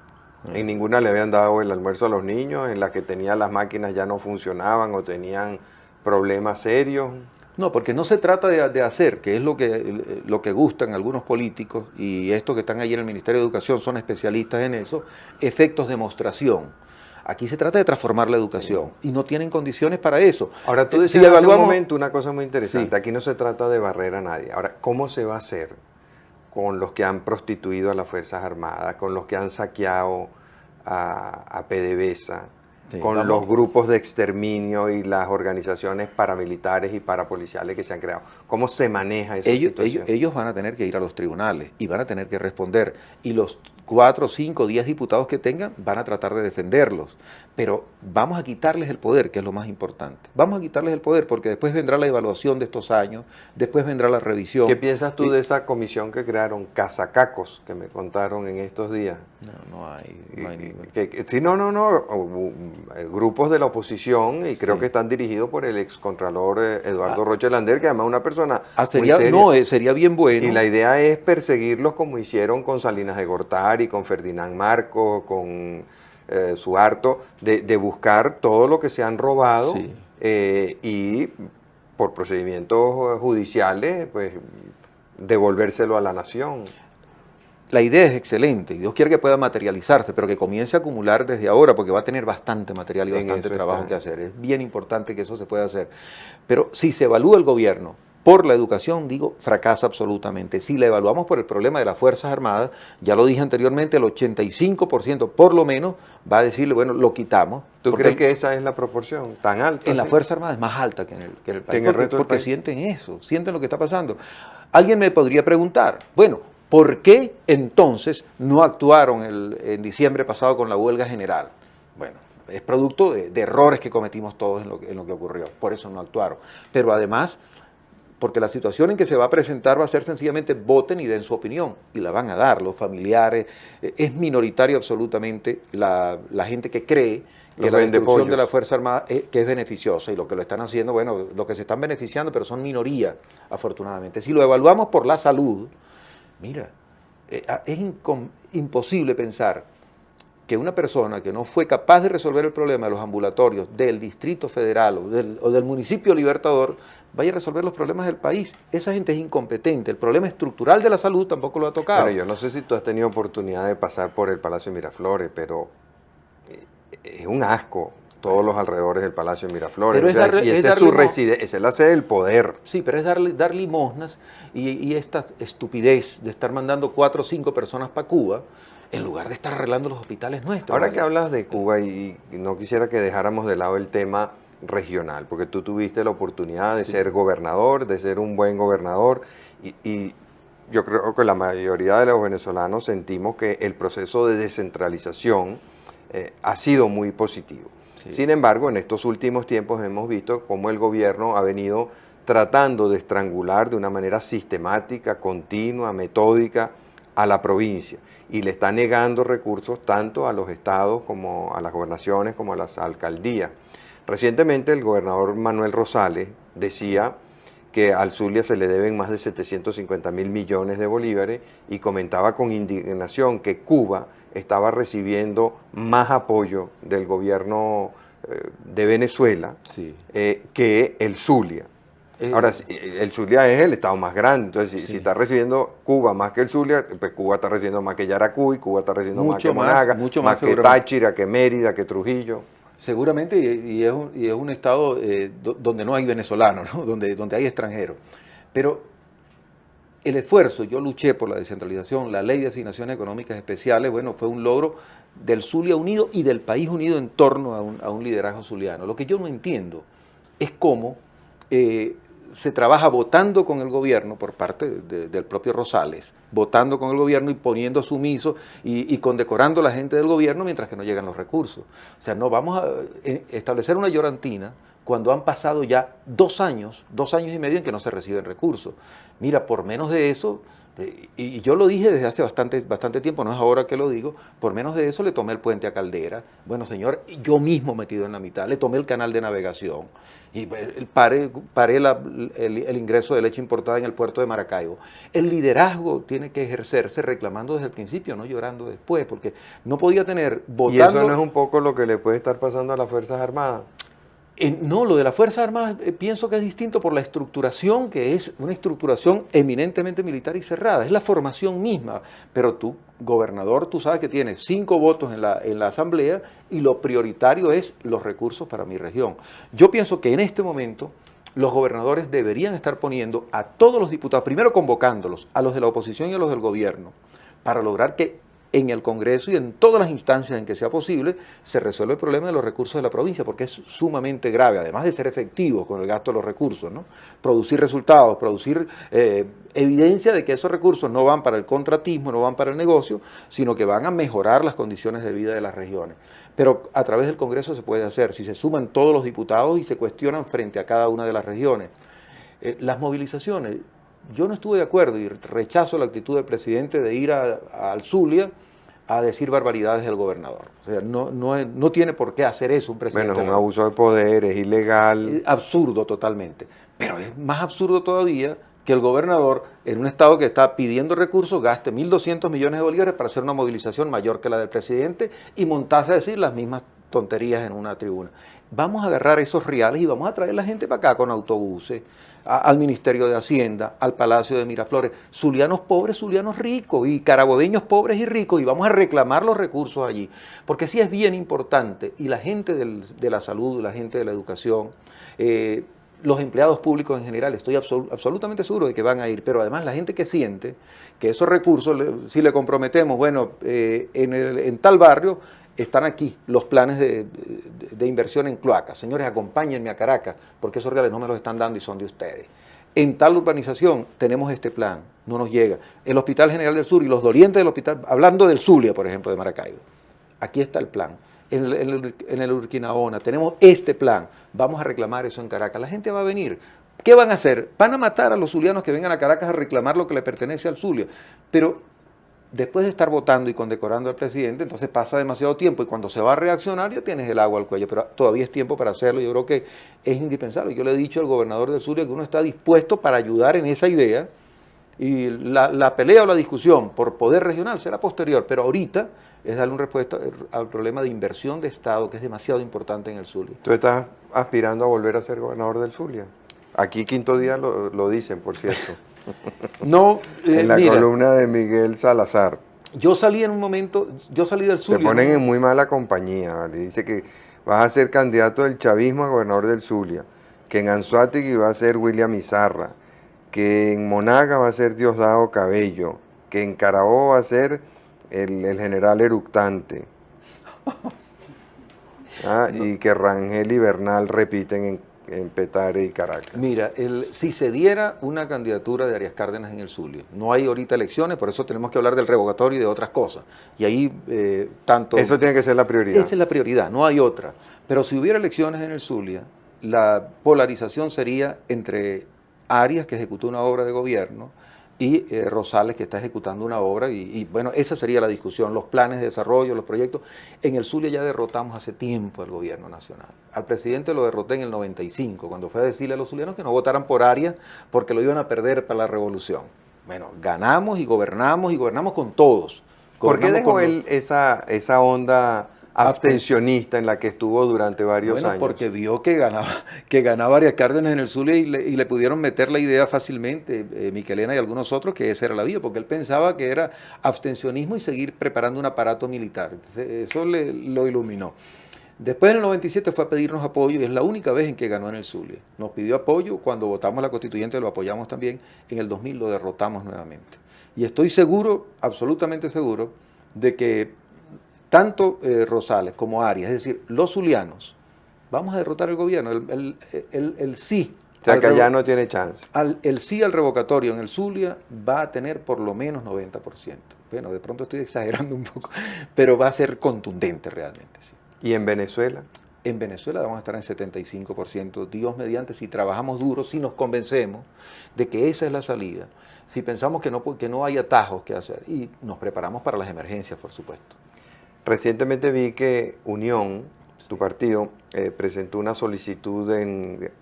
En ninguna le habían dado el almuerzo a los niños, en la que tenía las máquinas ya no funcionaban o tenían problemas serios. No, porque no se trata de hacer, que es lo que gustan algunos políticos, y estos que están ahí en el Ministerio de Educación son especialistas en eso, efectos de demostración. Aquí se trata de transformar la educación y no tienen condiciones para eso. Ahora, tú decías hace un momento una cosa muy interesante. Sí. Aquí no se trata de barrer a nadie. Ahora, ¿cómo se va a hacer con los que han prostituido a las Fuerzas Armadas, con los que han saqueado a PDVSA, sí, con los grupos de exterminio y las organizaciones paramilitares y parapoliciales que se han creado? ¿Cómo se maneja esa situación? Ellos van a tener que ir a los tribunales y van a tener que responder. Y los 4, 5, 10 diputados que tengan van a tratar de defenderlos. Pero vamos a quitarles el poder, que es lo más importante. Vamos a quitarles el poder porque después vendrá la evaluación de estos años, después vendrá la revisión. ¿Qué piensas tú de esa comisión que crearon, Cazacacos, que me contaron en estos días? No hay ningún. Sí, grupos de la oposición y creo que están dirigidos por el excontralor Eduardo Rocha Lander, que además es una persona sería, muy seria. Sería bien bueno. Y la idea es perseguirlos como hicieron con Salinas de Gortari, con Ferdinand Marcos, con Suharto, de buscar todo lo que se han robado, sí, y por procedimientos judiciales, pues devolvérselo a la nación. La idea es excelente, Dios quiere que pueda materializarse, pero que comience a acumular desde ahora, porque va a tener bastante material y bastante trabajo que hacer. Es bien importante que eso se pueda hacer. Pero si se evalúa el gobierno por la educación, digo, fracasa absolutamente. Si la evaluamos por el problema de las Fuerzas Armadas, ya lo dije anteriormente, el 85% por lo menos va a decirle, bueno, lo quitamos. ¿Tú crees que esa es la proporción tan alta? En las Fuerzas Armadas es más alta que en el país, porque sienten eso, sienten lo que está pasando. Alguien me podría preguntar, bueno, ¿por qué entonces no actuaron en diciembre pasado con la huelga general? Bueno, es producto de errores que cometimos todos en lo que ocurrió, por eso no actuaron. Pero además, porque la situación en que se va a presentar va a ser sencillamente voten y den su opinión, y la van a dar los familiares. Es minoritario absolutamente la gente que cree que la destrucción de la Fuerza Armada que es beneficiosa, y lo que lo están haciendo, bueno, lo que se están beneficiando, pero son minoría, afortunadamente. Si lo evaluamos por la salud, mira, es imposible pensar que una persona que no fue capaz de resolver el problema de los ambulatorios del Distrito Federal o del municipio Libertador vaya a resolver los problemas del país. Esa gente es incompetente. El problema estructural de la salud tampoco lo ha tocado. Bueno, yo no sé si tú has tenido oportunidad de pasar por el Palacio de Miraflores, pero es un asco todos los alrededores del Palacio de Miraflores. Pero y esa es su residencia, esa es la sede del poder. Sí, pero es dar limosnas y esta estupidez de estar mandando 4 o 5 personas para Cuba en lugar de estar arreglando los hospitales nuestros. Ahora que hablas de Cuba, y no quisiera que dejáramos de lado el tema regional, porque tú tuviste la oportunidad de ser gobernador, de ser un buen gobernador, y yo creo que la mayoría de los venezolanos sentimos que el proceso de descentralización ha sido muy positivo. Sí. Sin embargo, en estos últimos tiempos hemos visto cómo el gobierno ha venido tratando de estrangular de una manera sistemática, continua, metódica a la provincia, y le está negando recursos tanto a los estados como a las gobernaciones como a las alcaldías. Recientemente el gobernador Manuel Rosales decía que al Zulia se le deben más de 750.000 millones de bolívares y comentaba con indignación que Cuba estaba recibiendo más apoyo del gobierno de Venezuela, sí, que el Zulia. Ahora, el Zulia es el estado más grande, entonces si está recibiendo Cuba más que el Zulia, pues Cuba está recibiendo más que Yaracuy, Cuba está recibiendo más que Monaga, más que Táchira, que Mérida, que Trujillo. Seguramente, y es un estado donde no hay venezolanos, ¿no? donde hay extranjeros. Pero el esfuerzo, yo luché por la descentralización, la ley de asignaciones económicas especiales, bueno, fue un logro del Zulia unido y del país unido en torno a un liderazgo zuliano. Lo que yo no entiendo es cómo se trabaja votando con el gobierno por parte del propio Rosales, votando con el gobierno y poniendo sumiso y condecorando a la gente del gobierno mientras que no llegan los recursos. O sea, no vamos a establecer una llorantina cuando han pasado ya 2 años y medio en que no se reciben recursos. Mira, por menos de eso, y yo lo dije desde hace bastante tiempo, no es ahora que lo digo, por menos de eso le tomé el puente a Caldera. Bueno, señor, yo mismo metido en la mitad, le tomé el canal de navegación y paré el ingreso de leche importada en el puerto de Maracaibo. El liderazgo tiene que ejercerse reclamando desde el principio, no llorando después, porque no podía tener votando... ¿Y eso no es un poco lo que le puede estar pasando a las Fuerzas Armadas? No, lo de las Fuerzas Armadas pienso que es distinto por la estructuración, que es una estructuración eminentemente militar y cerrada, es la formación misma, pero tú, gobernador, tú sabes que tienes 5 votos en la asamblea y lo prioritario es los recursos para mi región. Yo pienso que en este momento los gobernadores deberían estar poniendo a todos los diputados, primero convocándolos, a los de la oposición y a los del gobierno, para lograr que en el Congreso y en todas las instancias en que sea posible, se resuelve el problema de los recursos de la provincia, porque es sumamente grave, además de ser efectivo con el gasto de los recursos, ¿no? Producir resultados, producir evidencia de que esos recursos no van para el contratismo, no van para el negocio, sino que van a mejorar las condiciones de vida de las regiones. Pero a través del Congreso se puede hacer, si se suman todos los diputados y se cuestionan frente a cada una de las regiones. Las movilizaciones, yo no estuve de acuerdo y rechazo la actitud del presidente de ir al Zulia a decir barbaridades del gobernador. O sea, no tiene por qué hacer eso un presidente. Bueno, es un abuso de poder, es ilegal. Es absurdo totalmente. Pero es más absurdo todavía que el gobernador, en un estado que está pidiendo recursos, gaste 1.200 millones de bolívares para hacer una movilización mayor que la del presidente y montarse a decir las mismas tonterías en una tribuna. Vamos a agarrar esos reales y vamos a traer la gente para acá con autobuses, al Ministerio de Hacienda, al Palacio de Miraflores, zulianos pobres, zulianos ricos, y carabobeños pobres y ricos, y vamos a reclamar los recursos allí. Porque sí es bien importante, y la gente de la salud, la gente de la educación, los empleados públicos en general, estoy absolutamente seguro de que van a ir, pero además la gente que siente que esos recursos, si le comprometemos, bueno, en tal barrio, están aquí los planes de inversión en cloacas. Señores, acompáñenme a Caracas, porque esos reales no me los están dando y son de ustedes. En tal urbanización tenemos este plan, no nos llega. El Hospital General del Sur y los dolientes del hospital, hablando del Zulia, por ejemplo, de Maracaibo, aquí está el plan. En el Urquinaona tenemos este plan, vamos a reclamar eso en Caracas. La gente va a venir. ¿Qué van a hacer? Van a matar a los zulianos que vengan a Caracas a reclamar lo que le pertenece al Zulia. Pero después de estar votando y condecorando al presidente, entonces pasa demasiado tiempo y cuando se va a reaccionar ya tienes el agua al cuello, pero todavía es tiempo para hacerlo. Yo creo que es indispensable. Yo le he dicho al gobernador del Zulia que uno está dispuesto para ayudar en esa idea y la pelea o la discusión por poder regional será posterior, pero ahorita es darle una respuesta al problema de inversión de Estado que es demasiado importante en el Zulia. ¿Tú estás aspirando a volver a ser gobernador del Zulia? Aquí Quinto Día lo dicen, por cierto. No, en la columna de Miguel Salazar. Yo salí en un momento, yo salí del Zulia. Te ponen en muy mala compañía, ¿vale? Dice que vas a ser candidato del chavismo a gobernador del Zulia, que en Anzoátegui va a ser William Izarra, que en Monaga va a ser Diosdado Cabello, que en Carabobo va a ser el general eructante. No. Y que Rangel y Bernal repiten en Petare y Caracas. Mira, si se diera una candidatura de Arias Cárdenas en el Zulia, no hay ahorita elecciones, por eso tenemos que hablar del revocatorio y de otras cosas. Y ahí tanto... Eso tiene que ser la prioridad. Esa es la prioridad, no hay otra. Pero si hubiera elecciones en el Zulia, la polarización sería entre Arias, que ejecutó una obra de gobierno, y Rosales, que está ejecutando una obra, y bueno, esa sería la discusión, los planes de desarrollo, los proyectos. En el Zulia ya derrotamos hace tiempo al gobierno nacional. Al presidente lo derroté en el 95, cuando fue a decirle a los zulianos que no votaran por Arias porque lo iban a perder para la revolución. Bueno, ganamos y gobernamos con todos. ¿Por qué dejó él esa onda abstencionista en la que estuvo durante varios años? Porque vio que ganaba Arias Cárdenas en el Zulia y le pudieron meter la idea fácilmente, Miquelena y algunos otros, que esa era la vía, porque él pensaba que era abstencionismo y seguir preparando un aparato militar. Entonces, eso lo iluminó. Después en el 97 fue a pedirnos apoyo y es la única vez en que ganó en el Zulia. Nos pidió apoyo, cuando votamos la constituyente lo apoyamos también, en el 2000 lo derrotamos nuevamente. Y estoy seguro, absolutamente seguro, de que tanto Rosales como Arias, es decir, los zulianos, vamos a derrotar el gobierno, el sí O sea, que allá no tiene chance. El sí al revocatorio en el Zulia va a tener por lo menos 90%. Bueno, de pronto estoy exagerando un poco, pero va a ser contundente realmente. Sí. ¿Y en Venezuela? En Venezuela vamos a estar en 75%, Dios mediante, si trabajamos duro, si nos convencemos de que esa es la salida, si pensamos que no hay atajos que hacer y nos preparamos para las emergencias, por supuesto. Recientemente vi que Unión, tu partido, presentó una solicitud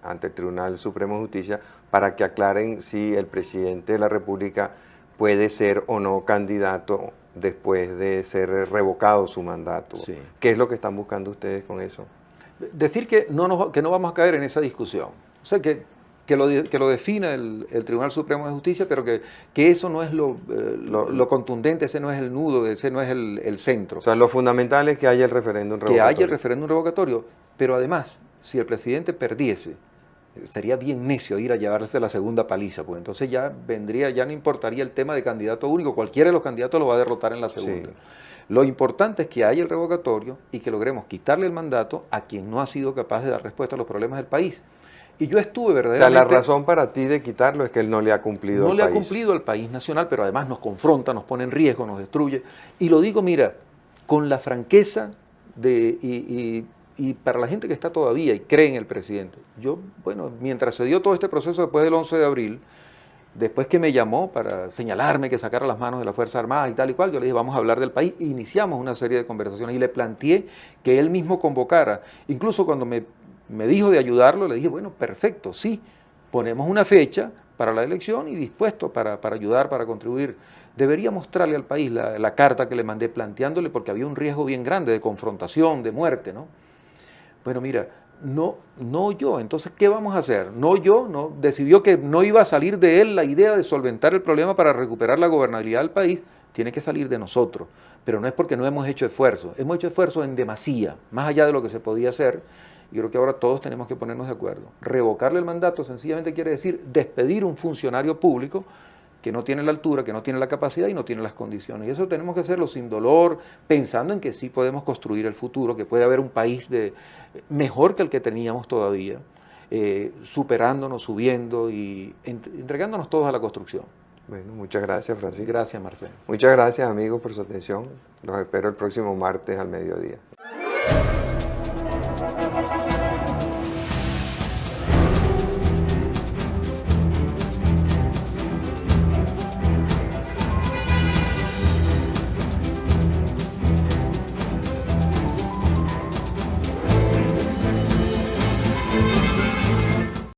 ante el Tribunal Supremo de Justicia para que aclaren si el presidente de la República puede ser o no candidato después de ser revocado su mandato. Sí. ¿Qué es lo que están buscando ustedes con eso? Decir que no vamos a caer en esa discusión. O sea, que lo defina el Tribunal Supremo de Justicia, pero que eso no es lo contundente, ese no es el nudo, ese no es el centro. O sea, lo fundamental es que haya el referéndum revocatorio. Que haya el referéndum revocatorio, pero además, si el presidente perdiese, sería bien necio ir a llevarse la segunda paliza, pues entonces ya no importaría el tema de candidato único, cualquiera de los candidatos lo va a derrotar en la segunda. Sí. Lo importante es que haya el revocatorio y que logremos quitarle el mandato a quien no ha sido capaz de dar respuesta a los problemas del país. Y yo estuve verdaderamente... O sea, la razón para ti de quitarlo es que él no le ha cumplido al país. No le ha cumplido al país nacional, pero además nos confronta, nos pone en riesgo, nos destruye. Y lo digo, mira, con la franqueza y para la gente que está todavía y cree en el presidente. Yo, bueno, mientras se dio todo este proceso después del 11 de abril, después que me llamó para señalarme que sacara las manos de las Fuerzas Armadas y tal y cual, yo le dije, vamos a hablar del país, e iniciamos una serie de conversaciones y le planteé que él mismo convocara. Incluso cuando me dijo de ayudarlo, le dije, bueno, perfecto, sí, ponemos una fecha para la elección y dispuesto para ayudar, para contribuir. Debería mostrarle al país la carta que le mandé planteándole, porque había un riesgo bien grande de confrontación, de muerte, ¿no? Bueno, mira, no yo, entonces, ¿qué vamos a hacer? No, decidió que no iba a salir de él la idea de solventar el problema para recuperar la gobernabilidad del país, tiene que salir de nosotros, pero no es porque no hemos hecho esfuerzos, hemos hecho esfuerzos en demasía, más allá de lo que se podía hacer, y creo que ahora todos tenemos que ponernos de acuerdo. Revocarle el mandato sencillamente quiere decir despedir un funcionario público que no tiene la altura, que no tiene la capacidad y no tiene las condiciones. Y eso tenemos que hacerlo sin dolor, pensando en que sí podemos construir el futuro, que puede haber un país mejor que el que teníamos todavía, superándonos, subiendo y entregándonos todos a la construcción. Bueno, muchas gracias, Francisco. Gracias, Marcelo. Muchas gracias, amigos, por su atención. Los espero el próximo martes al mediodía.